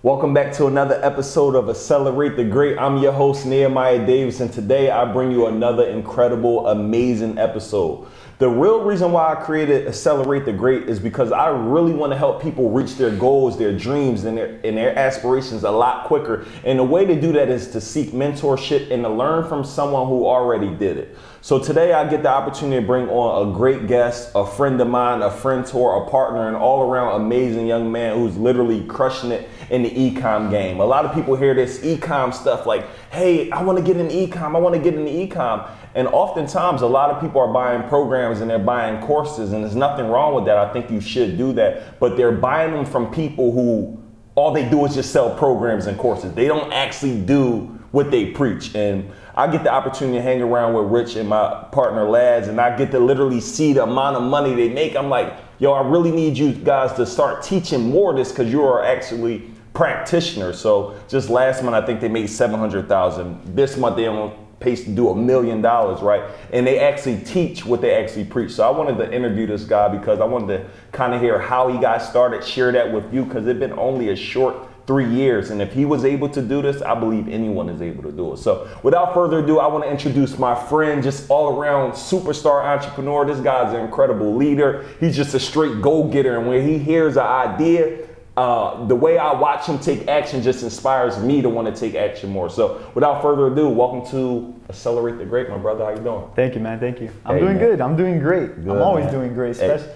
Welcome back to another episode of Accelerate the Great. I'm your host, Nehemiah Davis, and today I bring you another incredible, amazing episode. The real reason why I created Accelerate the Great is because I really want to help people reach their goals, their dreams, and their aspirations a lot quicker. And the way to do that is to seek mentorship and to learn from someone who already did it. So today I get the opportunity to bring on a great guest, a friend of mine, a mentor, a partner, an all-around amazing young man who's literally crushing it in the Ecom game. A lot of people hear this Ecom stuff like, hey, I want to get in Ecom, I want to get in the Ecom. And oftentimes a lot of people are buying programs and they're buying courses, and there's nothing wrong with that. I think you should do that, but they're buying them from people who all they do is just sell programs and courses. They don't actually do what they preach. And I get the opportunity to hang around with Rich and my partner Lads, and I get to literally see the amount of money they make. I'm like, yo, I really need you guys to start teaching more of this because you are actually practitioners. So just last month, I think they made $700,000. This month they on pace to do $1 million, right? And they actually teach what they actually preach. So I wanted to interview this guy because I wanted to kind of hear how he got started, share that with you, because it's been only a short 3 years. And if he was able to do this, I believe anyone is able to do it. So without further ado, I want to introduce my friend, just all around superstar entrepreneur. This guy's an incredible leader. He's just a straight go-getter. And when he hears an idea, the way I watch him take action just inspires me to want to take action more. So without further ado, welcome to Accelerate the Great, my brother. How you doing? Thank you, man. Thank you. I'm doing good. I'm doing great. Good, I'm always man. doing great, especially,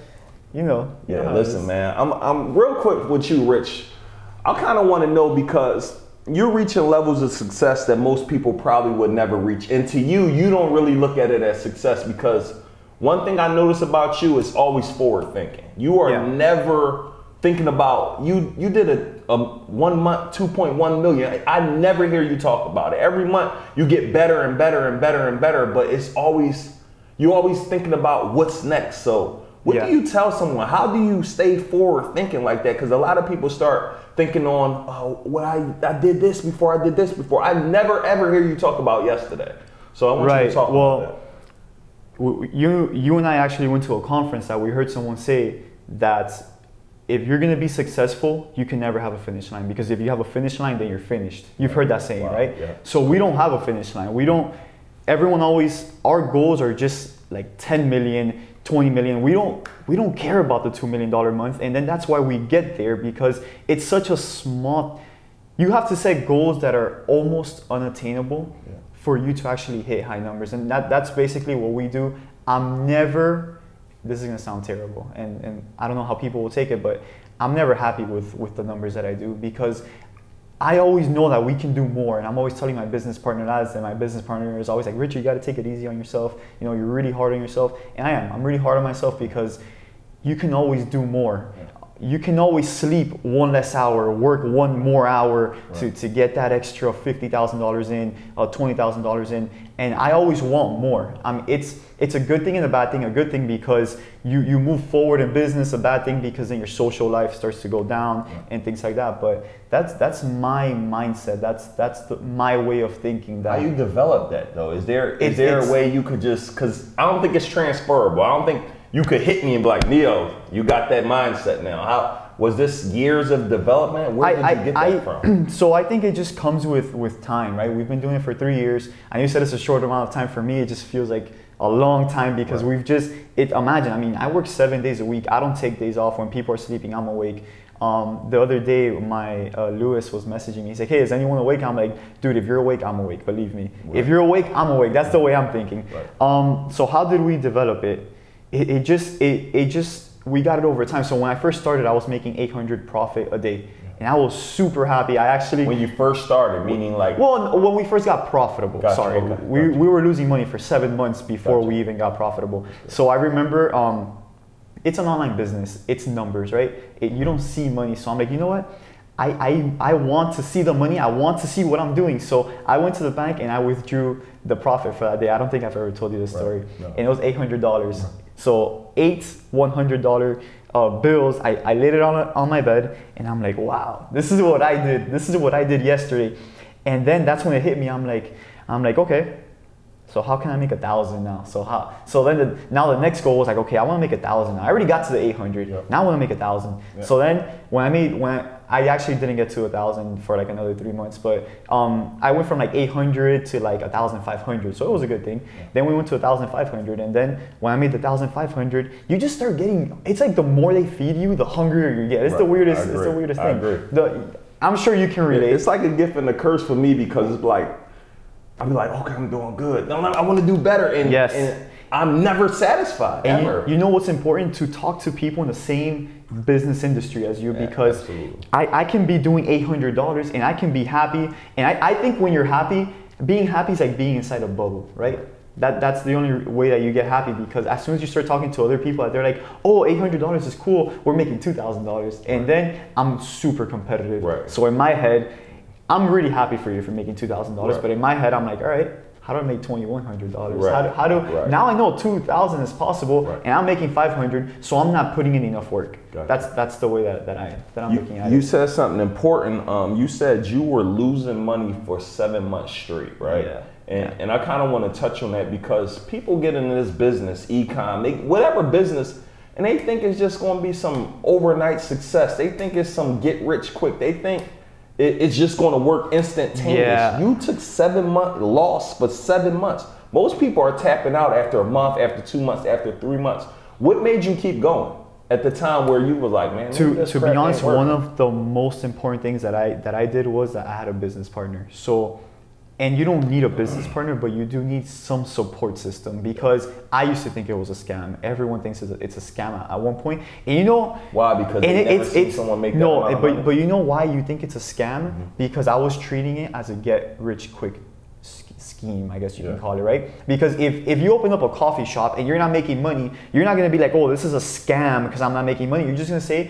you know. Yeah, listen, man. I'm real quick with you, Rich. I kind of want to know, because you're reaching levels of success that most people probably would never reach. And to you, you don't really look at it as success, because one thing I notice about you is always forward thinking. You are never thinking about, you did a 1 month, 2.1 million. I never hear you talk about it. Every month you get better and better and better and better, but it's always, you're always thinking about what's next. So what do you tell someone? How do you stay forward thinking like that? Because a lot of people start thinking on, oh, well, I did this before, I did this before. I never ever hear you talk about yesterday. So I want you to talk about that. You and I actually went to a conference that we heard someone say that if you're going to be successful, you can never have a finish line, because if you have a finish line, then you're finished. You've heard that saying, right? Yeah. So we don't have a finish line. Everyone always, our goals are just like 10 million, 20 million. We don't care about the $2 million month. And then that's why we get there, because it's such a small, you have to set goals that are almost unattainable for you to actually hit high numbers. And that's basically what we do. This is gonna sound terrible, and I don't know how people will take it, but I'm never happy with the numbers that I do, because I always know that we can do more. And I'm always telling my business partner that, and my business partner is always like, Richard, you gotta take it easy on yourself. You know, you're really hard on yourself. And I'm really hard on myself, because you can always do more. You can always sleep 1 less hour, work 1 more hour to get that extra $50,000 in, $20,000 in. And I always want more. It's a good thing and a bad thing. A good thing because you move forward in business, a bad thing because then your social life starts to go down and things like that. But that's my mindset. That's my way of thinking. How you develop that though? Is there a way you could just, because I don't think it's transferable. I don't think you could hit me and be like, Neo, you got that mindset now. How was this years of development? Where did you get that from? So I think it just comes with time, right? We've been doing it for 3 years. I know you said it's a short amount of time. For me, it just feels like a long time, because imagine, I mean, I work 7 days a week. I don't take days off. When people are sleeping, I'm awake. The other day, my Lewis was messaging me. He's like, hey, is anyone awake? I'm like, dude, if you're awake, I'm awake. Believe me. If you're awake, I'm awake. That's the way I'm thinking. So how did we develop it? It just we got it over time. So when I first started, I was making 800 profit a day, and I was super happy. When you first started, meaning like, well, when we first got profitable. Gotcha, sorry, okay, we were losing money for 7 months before we even got profitable. So I remember, it's an online business. It's numbers, right? You don't see money. So I'm like, you know what? I want to see the money. I want to see what I'm doing. So I went to the bank and I withdrew the profit for that day. I don't think I've ever told you this story. No. And it was $800. So 8 $100 bills. I laid it on my bed, and I'm like, wow, this is what I did. This is what I did yesterday. And then that's when it hit me. I'm like, okay, So how can I make 1,000 now? So then now the next goal was like, okay, I want to make 1,000 now. I already got to the 800. Yep. Now I want to make 1,000. Yep. So then when I actually didn't get to 1,000 for like another 3 months, but I went from like 800 to like 1,500. So it was a good thing. Yeah. Then we went to 1,500, and then when I made the 1,500, you just start getting. It's like the more they feed you, the hungrier you get. It's the weirdest. It's the weirdest thing. I agree. I'm sure you can relate. It's like a gift and a curse for me because it's like, I'll be like, okay, I'm doing good. No, I want to do better. And, yes. and I'm never satisfied, and ever. You know what's important? To talk to people in the same business industry as you, because I can be doing $800 and I can be happy. And I think when you're happy, being happy is like being inside a bubble, right? That's the only way that you get happy, because as soon as you start talking to other people, they're like, oh, $800 is cool. We're making $2,000. And then I'm super competitive. Right. So in my head, I'm really happy for you for making $2,000, right. But in my head, I'm like, all right, how do I make $2,100? Right. Right. Now I know 2,000 is possible, right. And I'm making 500, so I'm not putting in enough work. Gotcha. That's the way that I'm looking at it. You said something important. You said you were losing money for 7 months straight, right? Yeah. And I kind of want to touch on that because people get into this business, ecom, whatever business, and they think it's just going to be some overnight success. They think it's some get rich quick. They think it's just going to work instantaneous. Yeah. You took 7 months loss for 7 months. Most people are tapping out after a month, after 2 months, after 3 months. What made you keep going at the time where you were like, man? To be honest, one of the most important things that I did was that I had a business partner. So, and you don't need a business partner, but you do need some support system, because I used to think it was a scam. Everyone thinks it's a scam at one point. And you know why? Because they never seen someone make that amount of money. But you know why you think it's a scam? Mm-hmm. Because I was treating it as a get rich quick scheme, I guess you can call it, right? Because if you open up a coffee shop and you're not making money, you're not gonna be like, oh, this is a scam because I'm not making money. You're just gonna say,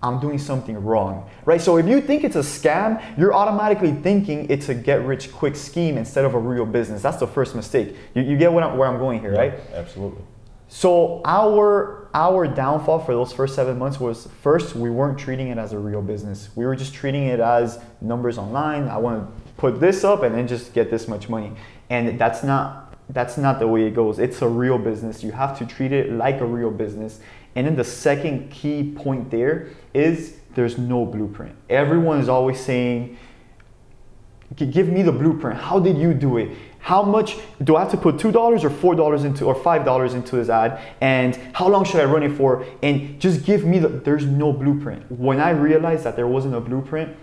I'm doing something wrong, right? So if you think it's a scam, you're automatically thinking it's a get rich quick scheme instead of a real business. That's the first mistake. You get where I'm going here, right? Absolutely. So our downfall for those first 7 months was, first, we weren't treating it as a real business. We were just treating it as numbers online. I want to put this up and then just get this much money. And that's not the way it goes. It's a real business. You have to treat it like a real business. And then the second key point there is there's no blueprint. Everyone is always saying, give me the blueprint. How did you do it? How much do I have to put $2 or $4 into or $5 into this ad? And how long should I run it for? And just give me there's no blueprint. When I realized that there wasn't a blueprint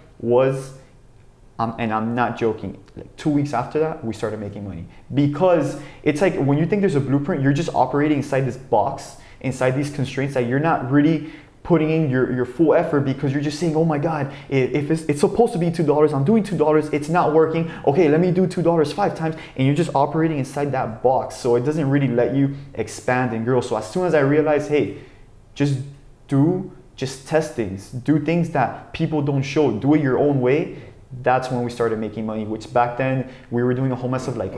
and I'm not joking, like 2 weeks after that, we started making money. Because it's like when you think there's a blueprint, you're just operating inside this box, inside these constraints that you're not really putting in your full effort, because you're just saying, oh my God, if it's supposed to be $2, I'm doing $2, it's not working. Okay, let me do $2 5 times. And you're just operating inside that box. So it doesn't really let you expand and grow. So as soon as I realized, hey, just test things, do things that people don't show, do it your own way. That's when we started making money, which back then we were doing a whole mess of like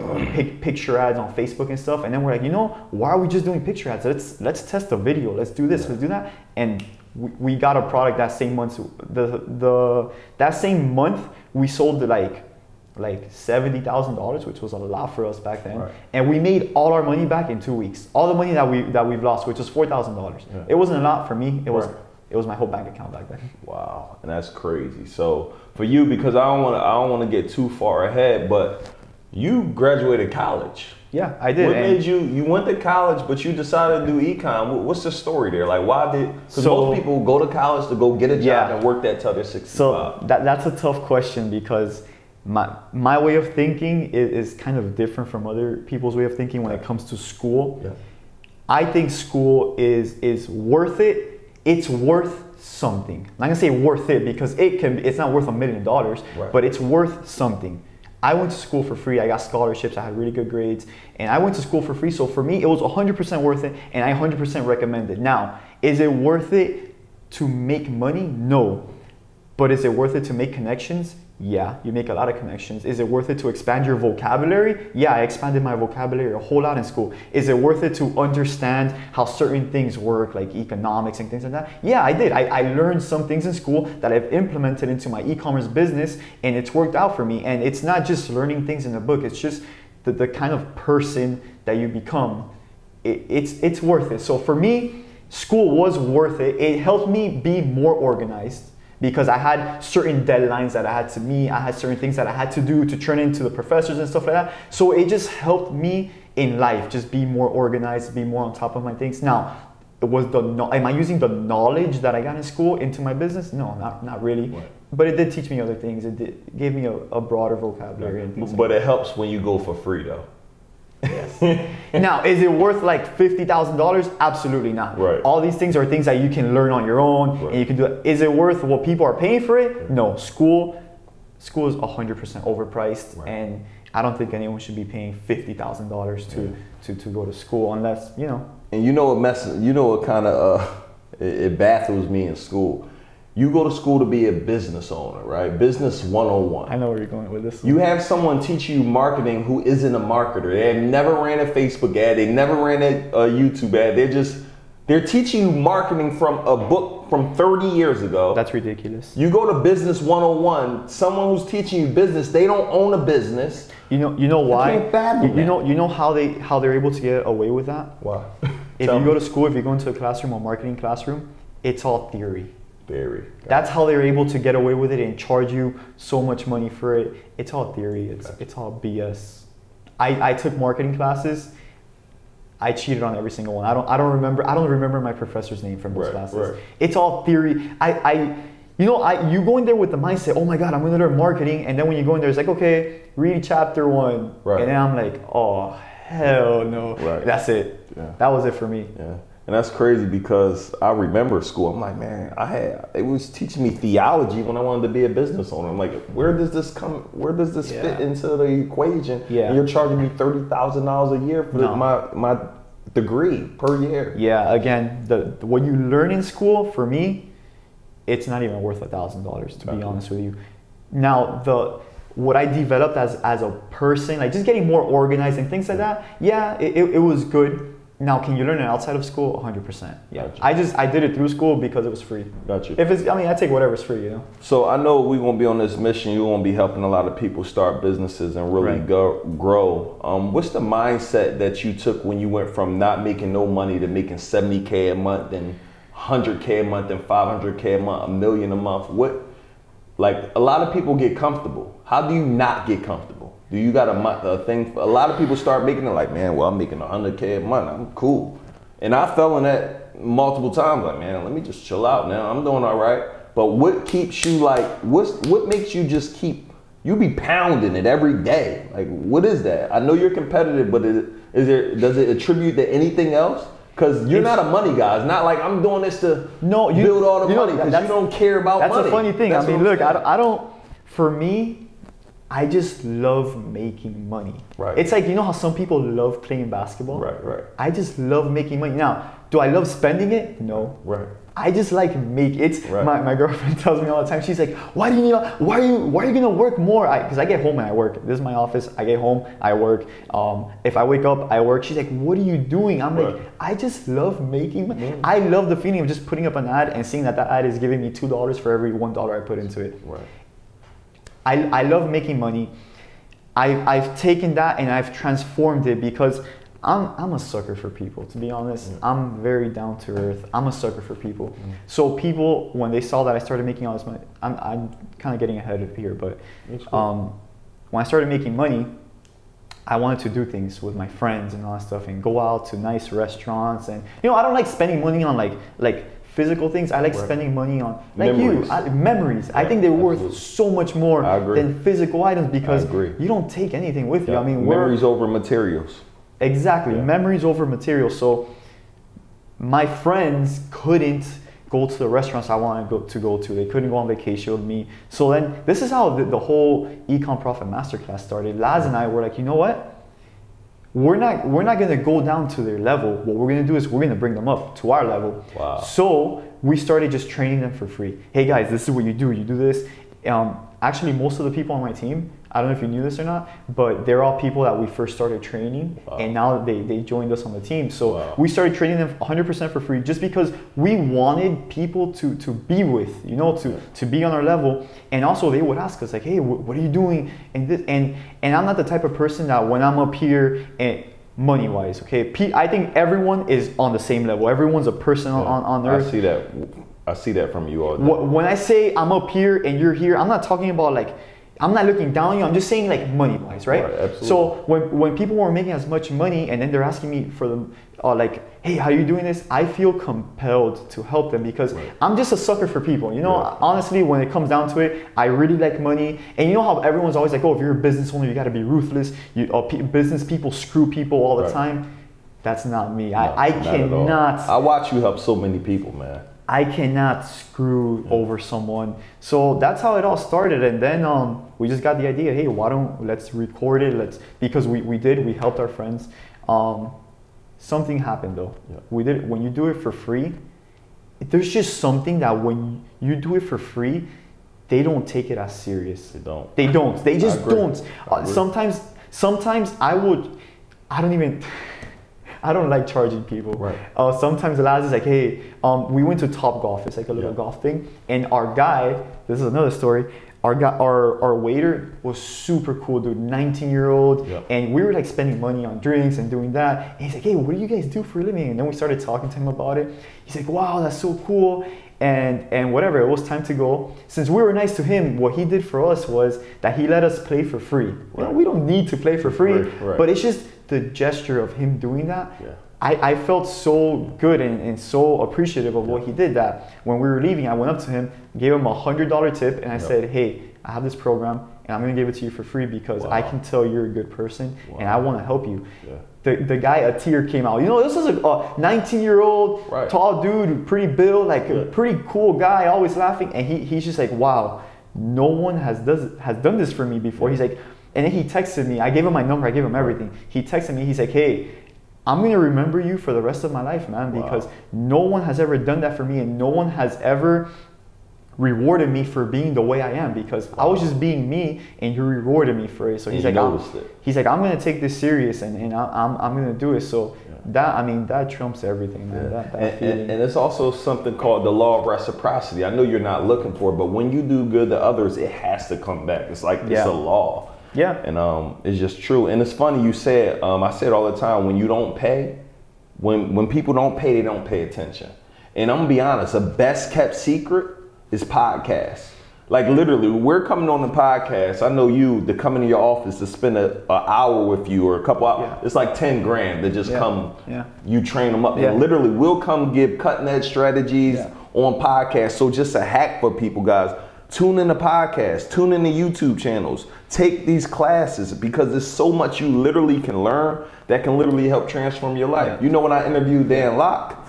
picture ads on Facebook and stuff. And then we're like, you know, why are we just doing picture ads? Let's test a video. Let's do this. Let's do that. And we got a product that same month. That same month we sold like $70,000, which was a lot for us back then. Right. And we made all our money back in 2 weeks. All the money that we've lost, which was $4,000. Yeah. It wasn't a lot for me. It was my whole bank account back then. Wow, and that's crazy. So for you, because I don't want to get too far ahead, but you graduated college. Yeah, I did. What made you went to college, but you decided to do ecom? What's the story there? Like, why did? Because most people go to college to go get a job and work that till they're 65. So that's a tough question, because my way of thinking is kind of different from other people's way of thinking when it comes to school. Yeah. I think school is worth it. It's worth something. I'm not gonna say worth it, because it's not worth $1 million, right, but it's worth something. I went to school for free. I got scholarships. I had really good grades, and I went to school for free. So for me, it was 100% worth it, and I 100% recommend it. Now, is it worth it to make money? No. But is it worth it to make connections? Yeah, you make a lot of connections. Is it worth it to expand your vocabulary? Yeah, I expanded my vocabulary a whole lot in school. Is it worth it to understand how certain things work, like economics and things like that? Yeah, I did. I learned some things in school that I've implemented into my e-commerce business, and it's worked out for me. And it's not just learning things in a book. It's just the kind of person that you become, it's worth it. So for me, school was worth it. It helped me be more organized because I had certain deadlines that I had to meet. I had certain things that I had to do to turn into the professors and stuff like that. So it just helped me in life, just be more organized, be more on top of my things. Now, am I using the knowledge that I got in school into my business? No, not really. Right. But it did teach me other things. It gave me a broader vocabulary. And things but it helps when you go for free, though. Yes. Now, is it worth like $50,000? Absolutely not. Right. All these things are things that you can learn on your own, and you can do it. Is it worth what people are paying for it? No. School is 100% overpriced, and I don't think anyone should be paying $50,000 to go to school unless, you know. And what kind of it baffles me in school. You go to school to be a business owner, right? Business 101. I know where you're going with this. You have someone teach you marketing who isn't a marketer. They have never ran a Facebook ad. They never ran a YouTube ad. They're teaching you marketing from a book from 30 years ago. That's ridiculous. You go to Business 101, someone who's teaching you business, they don't own a business. You know why? I can't fathom that. You know how they're able to get away with that? Why? If you go to school, if you go into a classroom, a marketing classroom, it's all theory. That's how they're able to get away with it and charge you so much money for it. It's all theory. It's all BS. I took marketing classes. I cheated on every single one. I don't remember my professor's name from those classes. Right. It's all theory. You go in there with the mindset, oh my God, I'm going to learn marketing, and then when you go in there, it's like, okay, read chapter 1, and then I'm like, oh hell no. Right. That's it. Yeah. That was it for me. Yeah. And that's crazy because I remember school. I'm like, man, it was teaching me theology when I wanted to be a business owner. I'm like, where does this fit into the equation? Yeah. And you're charging me $30,000 a year for my degree per year. Yeah, again, what you learn in school, for me, it's not even worth $1,000 to be honest with you. Now, what I developed as a person, like just getting more organized and things like that, yeah, it was good. Now, can you learn it outside of school? 100%. Yeah. Gotcha. I did it through school because it was free. Gotcha. I take whatever's free, you know. So I know we're gonna be on this mission. You're gonna be helping a lot of people start businesses and really grow. What's the mindset that you took when you went from not making no money to making $70K a month, and $100K a month, and $500K a month, $1 million a month? Like a lot of people get comfortable. How do you not get comfortable? Do you got a thing? A lot of people start making it like, man, well, I'm making $100K a month. I'm cool. And I fell in that multiple times. Like, man, let me just chill out now. I'm doing all right. But what keeps you what makes you just you be pounding it every day? Like, what is that? I know you're competitive, but does it attribute to anything else? Because you're not a money guy. It's not like I'm doing this to build all the money because you don't care about money. That's a funny thing. I mean, look, I don't, for me, I just love making money. Right. It's like, you know how some people love playing basketball? Right. I just love making money. Now, do I love spending it? No. Right. I just like my girlfriend tells me all the time, she's like, why are you gonna work more? Because I get home and I work. This is my office. I get home, I work. If I wake up, I work. She's like, what are you doing? I'm like, I just love making money. I love the feeling of just putting up an ad and seeing that ad is giving me $2 for every $1 I put into it. Right. I love making money. I've taken that and I've transformed it because I'm a sucker for people, to be honest. I'm very down to earth. I'm a sucker for people. So people, when they saw that I started making all this money, I'm kind of getting ahead of here, but when I started making money, I wanted to do things with my friends and all that stuff and go out to nice restaurants. And I don't like spending money on like physical things. I like spending money on memories. I think they're worth so much more than physical items because you don't take anything with you. I mean, memories over materials. Exactly, memories over materials. So my friends couldn't go to the restaurants I wanted to go to. They couldn't go on vacation with me. So then this is how the whole Ecom Profit Masterclass started. Laz and I were like, you know what? We're not going to go down to their level. What we're going to do is we're going to bring them up to our level. Wow. So we started just training them for free. Hey guys, this is what you do. You do this. Actually, most of the people on my team, I don't know if you knew this or not, but they're all people that we first started training, and now they joined us on the team. So we started training them 100% for free, just because we wanted people to be with, you know, to be on our level. And also they would ask us like, hey, what are you doing? And this, and I'm not the type of person that when I'm up here and money wise, okay, I think everyone is on the same level. Everyone's a person on earth. I see that from you all day. When I say I'm up here and you're here, I'm not talking about like, I'm not looking down on you. I'm just saying like money wise, right? Absolutely. So when people were making as much money and then they're asking me for the like, hey, how are you doing this? I feel compelled to help them because I'm just a sucker for people. You know, honestly, when it comes down to it, I really like money. And you know how everyone's always like, oh, if you're a business owner, you got to be ruthless. Business people screw people all the time. That's not me. I cannot. I watch you help so many people, man. I cannot screw over someone. So that's how it all started. And then we just got the idea, hey, let's record it. Because we helped our friends. Something happened though. When you do it for free, there's just something that when you do it for free, they don't take it as serious. They just don't. Sometimes I don't like charging people. Sometimes the lads is like, hey, we went to Top Golf. It's like a little golf thing. And our guy, this is another story. Our waiter was super cool, dude, 19-year-old. And we were like spending money on drinks and doing that. And he's like, hey, what do you guys do for a living? And then we started talking to him about it. He's like, wow, that's so cool. And whatever, it was time to go. Since we were nice to him, what he did for us was that he let us play for free. You know, we don't need to play for free, but it's just the gesture of him doing that. I felt so good and so appreciative of what he did that when we were leaving, I went up to him, gave him $100 tip, and I said, hey, I have this program and I'm gonna give it to you for free because I can tell you're a good person and I wanna help you. The guy, a tear came out. You know, this is a 19-year-old, tall dude, pretty built, like a pretty cool guy, always laughing. And he's just like, wow, no one has done this for me before. He's like, and then he texted me. I gave him my number. I gave him everything. He texted me. He's like, hey, I'm going to remember you for the rest of my life, man, because no one has ever done that for me and no one has ever rewarded me for being the way I am because I was just being me and you rewarded me for it. So he's like, I'm going to take this serious and I'm going to do it. So that trumps everything, man. And it's also something called the law of reciprocity. I know you're not looking for it, but when you do good to others, it has to come back. It's like, it's a law. And it's just true. And it's funny you said, I say it all the time, when you don't pay, when people don't pay, they don't pay attention. And I'm gonna be honest, the best kept secret is podcasts. Like literally, we're coming on the podcast. I know you to come into your office to spend an hour with you or a couple hours. It's like 10 grand to just come, you train them up. And literally, we'll come give cutting edge strategies on podcasts. So just a hack for people, guys. Tune in to podcasts, tune in to YouTube channels, take these classes because there's so much you literally can learn that can literally help transform your life. You know, when I interviewed Dan Locke,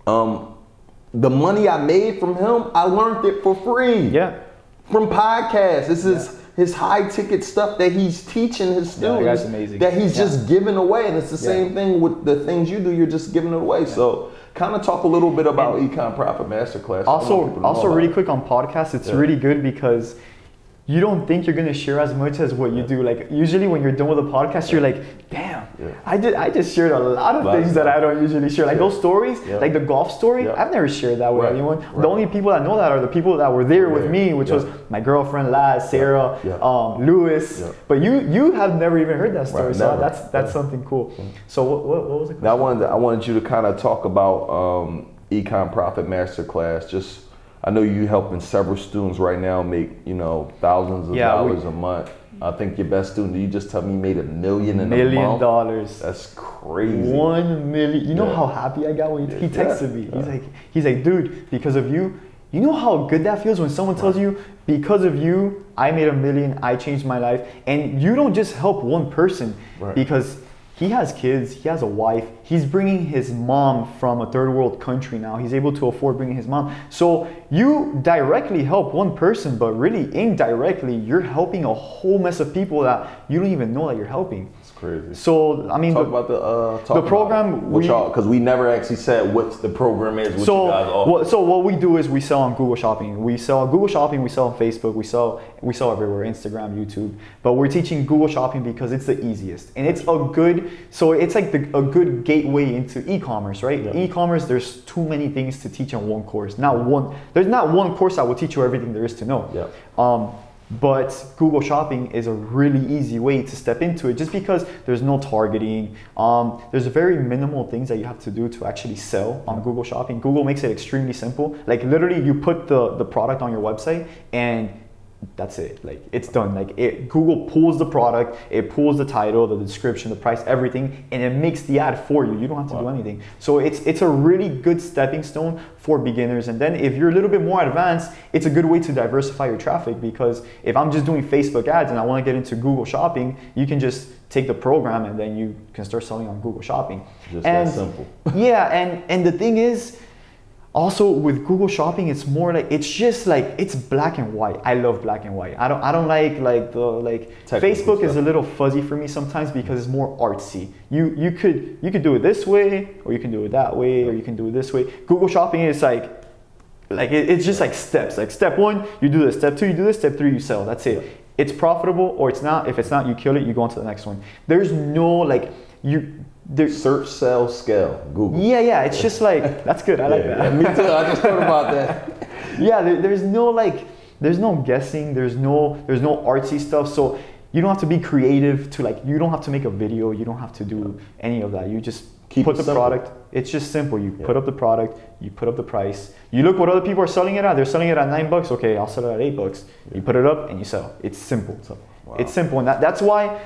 the money I made from him, I learned it for free. From podcasts. This is his high ticket stuff that he's teaching his students that he's just giving away. And it's the same thing with the things you do, you're just giving it away. So kind of talk a little bit about Ecom Profit Masterclass. Also really quick on podcasts, it's really good because you don't think you're gonna share as much as what you do. Like usually when you're done with a podcast, you're like, damn, I just shared a lot of things that I don't usually share. Like those stories, like the golf story, I've never shared that with anyone. The only people that know that are the people that were there with me, which was my girlfriend Laz, Sarah, Lewis. But you have never even heard that story, so that's something cool. So what was the question? Now I wanted you to kind of talk about Ecom Profit Masterclass. Just I know you helping several students right now make, you know, thousands of dollars a month. I think your best student, you just tell me he made $1 million in a month. That's crazy. 1 million. You know how happy I got when he texted me. He's like, dude, because of you, you know how good that feels when someone tells you, because of you, I made $1 million, I changed my life. And you don't just help one person because he has kids, he has a wife, he's bringing his mom from a third world country now. He's able to afford bringing his mom. So you directly help one person, but really indirectly, you're helping a whole mess of people that you don't even know that you're helping. Crazy. So I mean, talk about the program. Because we never actually said what the program is. What you guys offer. So what we do is we sell on Google Shopping. We sell on Google Shopping. We sell on Facebook. We sell everywhere, Instagram, YouTube. But we're teaching Google Shopping because it's the easiest, and it's a good. So it's like a good gateway into e-commerce, right? Yeah. E-commerce, there's too many things to teach in one course. There's not one course that will teach you everything there is to know. Yeah. But Google Shopping is a really easy way to step into it just because there's no targeting. There's very minimal things that you have to do to actually sell on Google Shopping. Google makes it extremely simple. Like literally you put the product on your website and that's it. Like it's done. Like Google pulls the product, it pulls the title, the description, the price, everything, and it makes the ad for you. You don't have to do anything. So it's a really good stepping stone for beginners. And then if you're a little bit more advanced, it's a good way to diversify your traffic, because if I'm just doing Facebook ads and I want to get into Google Shopping, you can just take the program and then you can start selling on Google Shopping. Just that simple. Yeah, and the thing is, also with Google Shopping, it's more like it's black and white. I love black and white. I don't like Facebook is a little fuzzy for me sometimes because it's more artsy. You could do it this way, or you can do it that way, or you can do it this way. Google Shopping is it's just like steps. Like step 1, you do this. Step 2, you do this. Step 3, you sell. That's it. It's profitable or it's not. If it's not, you kill it. You go on to the next one. There's no search, sell, scale, Google. Yeah, it's just like, that's good, I like that. Yeah, me too, I just thought about that. Yeah, there's no guessing, there's no artsy stuff, so you don't have to be creative you don't have to make a video, you don't have to do any of that. You just put the product, it's just simple. You put up the product, you put up the price, you look what other people are selling it at, they're selling it at $9, okay, I'll sell it at $8. You put it up and you sell. It's simple. Wow. It's simple, and that's why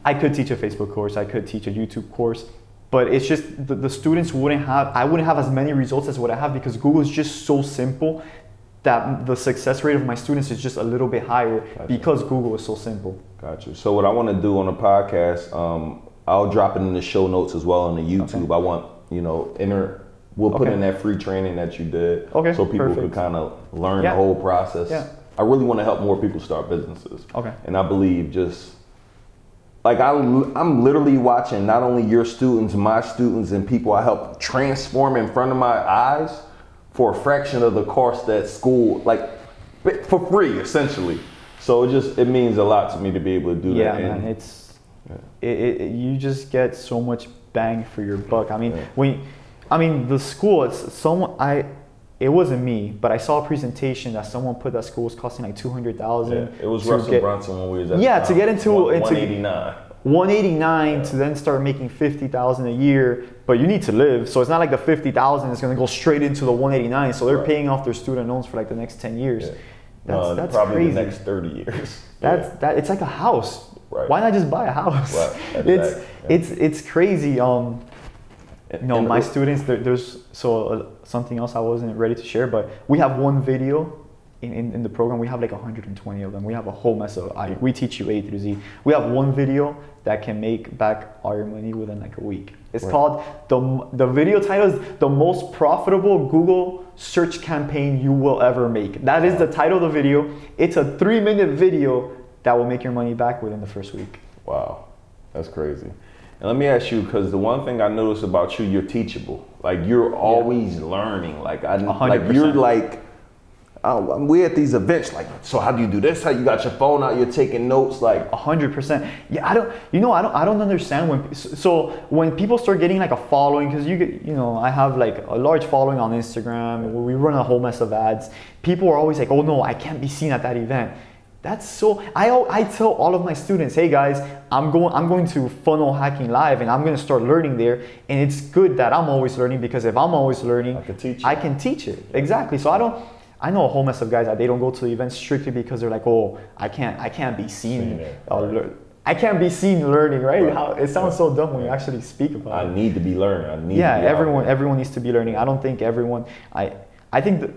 I could teach a Facebook course, I could teach a YouTube course, but it's just the students I wouldn't have as many results as what I have, because Google is just so simple that the success rate of my students is just a little bit higher. Gotcha. Because Google is so simple. Gotcha. So what I want to do on the podcast, I'll drop it in the show notes as well on the YouTube. Okay. I want, we'll put in that free training that you did, so people could kind of learn the whole process. Yeah. I really want to help more people start businesses. Okay. And I believe I'm literally watching not only your students, my students, and people I help transform in front of my eyes for a fraction of the cost that school, for free, essentially. So it means a lot to me to be able to do that. Yeah, man, you just get so much bang for your buck. I mean, the school, it wasn't me, but I saw a presentation that someone put that school was costing like $200,000. Yeah, it was Russell Brunson when we was at to get into 189. 189 to then start making $50,000 a year, but you need to live. So it's not like the $50,000 is going to go straight into the 189. So they're paying off their student loans for the next 10 years. Yeah. That's probably crazy. The next 30 years. It's like a house. Right. Why not just buy a house? Right. It's crazy. My students, there's something else I wasn't ready to share, but we have one video in the program. We have 120 of them. We have a whole mess of, we teach you A through Z. We have one video that can make back all your money within a week. It's called, the video title is The Most Profitable Google Search Campaign You Will Ever Make. That is the title of the video. It's a 3-minute video that will make your money back within the first week. Wow, that's crazy. And let me ask you, because the one thing I noticed about you, you're teachable. You're always learning. 100%. We're at these events, so how do you do this? How you got your phone out, you're taking notes, 100%. Yeah, I don't understand when people start getting a following, because I have a large following on Instagram. We run a whole mess of ads. People are always oh no, I can't be seen at that event. That's so, I tell all of my students, hey guys, I'm going to Funnel Hacking Live and I'm going to start learning there. And it's good that I'm always learning, because if I'm always learning, I can teach it. Exactly. So I know a whole mess of guys that they don't go to the events strictly because they're oh, I can't be seen. I can't be seen learning, right? It sounds so dumb when you actually speak about it. I need to be learning. Everyone needs to be learning. I don't think everyone, I think that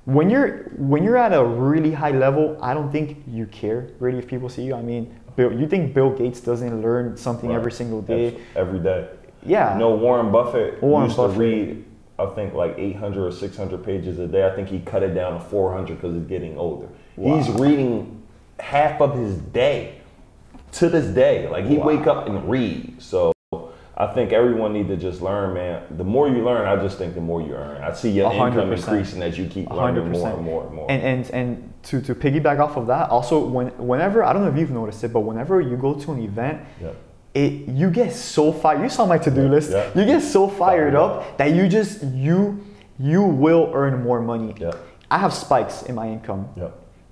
when you're at a really high level, I don't think you care really if people see you. I mean, you think Bill Gates doesn't learn something every single day? Every day. Yeah. Warren Buffett used to read, I think 800 or 600 pages a day. I think he cut it down to 400 because he's getting older. Wow. He's reading half of his day. to this day. Like he wake up and read. So I think everyone need to just learn, man. The more you learn, I just think the more you earn. I see your 100%. income increasing as you keep learning more and more and more. And to piggyback off of that, also whenever, I don't know if you've noticed it, but whenever you go to an event, you get so fired. You saw my to-do list. You get so fired up that you will earn more money. I have spikes in my income.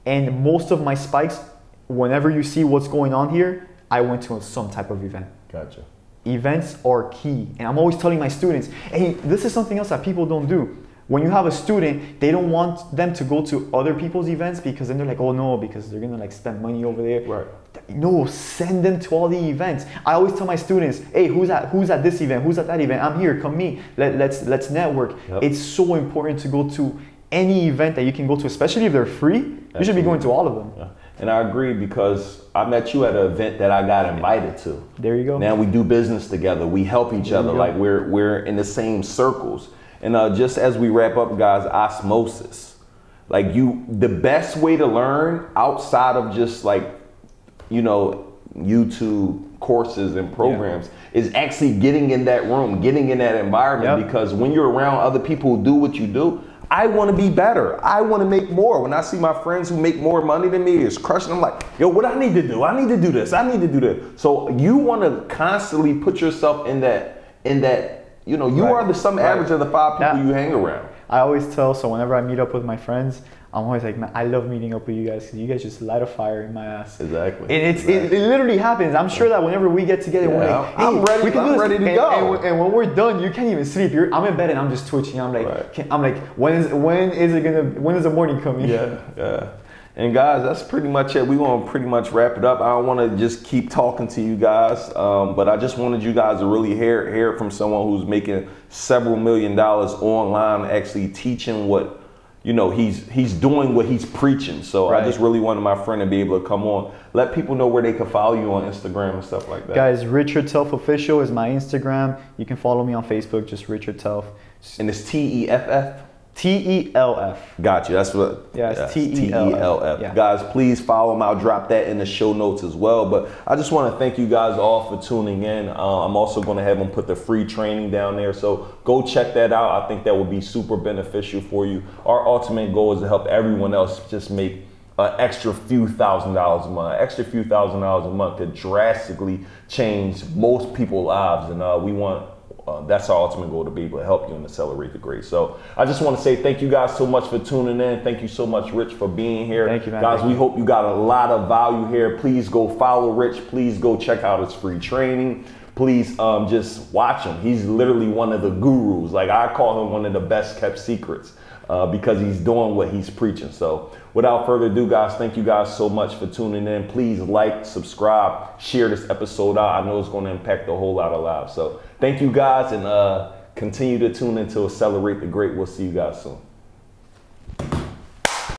And most of my spikes, whenever you see what's going on here, I went to some type of event. Gotcha. Events are key. And I'm always telling my students, hey, this is something else that people don't do. When you have a student, they don't want them to go to other people's events because then they're like, oh no, because they're gonna like spend money over there. Right. No, send them to all the events. I always tell my students, hey, who's at this event? Who's at that event? I'm here, come meet. Let's network. It's so important to go to any event that you can go to, especially if they're free. You should be going to all of them. And I agree because I met you at an event that I got invited to. There you go. Now we do business together. We help each other. Like we're in the same circles. And just as we wrap up, guys, osmosis. Like the best way to learn outside of just like, YouTube courses and programs is actually getting in that room, getting in that environment. Because when you're around other people who do what you do, I want to be better. I want to make more. When I see my friends who make more money than me, it's crushing. I'm like, yo, what I need to do? I need to do this. I need to do this. So you want to constantly put yourself in that, you are the sum average of the 5 people you hang around. I always tell, so whenever I meet up with my friends, I'm always like, man, I love meeting up with you guys because you guys just light a fire in my ass. Exactly. And it literally happens. I'm sure that whenever we get together, we're like, hey, I'm ready to go. And when we're done, you can't even sleep. I'm in bed and I'm just twitching. I'm like, when is the morning coming? Yeah. And guys, that's pretty much it. We're going to pretty much wrap it up. I don't want to just keep talking to you guys, but I just wanted you guys to really hear it from someone who's making several $1 million online, actually teaching what, he's doing what he's preaching. So I just really wanted my friend to be able to come on, let people know where they can follow you on Instagram and stuff like that. Guys, Richard Telf Official is my Instagram. You can follow me on Facebook, just Richard Telf. And it's TEFF? TELF. Got you. That's what. Yeah, it's TELF. Yeah. Guys, please follow him. I'll drop that in the show notes as well. But I just want to thank you guys all for tuning in. I'm also going to have him put the free training down there. So go check that out. I think that would be super beneficial for you. Our ultimate goal is to help everyone else just make an extra few $1,000s a month. Extra few $1,000s a month could drastically change most people's lives. And we want. That's our ultimate goal, to be able to help you and accelerate the grade. So I just want to say thank you guys so much for tuning in. Thank you so much, Rich, for being here. Thank you, man. Guys, we hope you got a lot of value here. Please go follow Rich. Please go check out his free training. Please just watch him. He's literally one of the gurus. Like, I call him one of the best kept secrets because he's doing what he's preaching. So without further ado, guys, thank you guys so much for tuning in. Please like, subscribe, share this episode out. I know it's going to impact a whole lot of lives. So thank you guys, and continue to tune in to Accelerate the Great. We'll see you guys soon.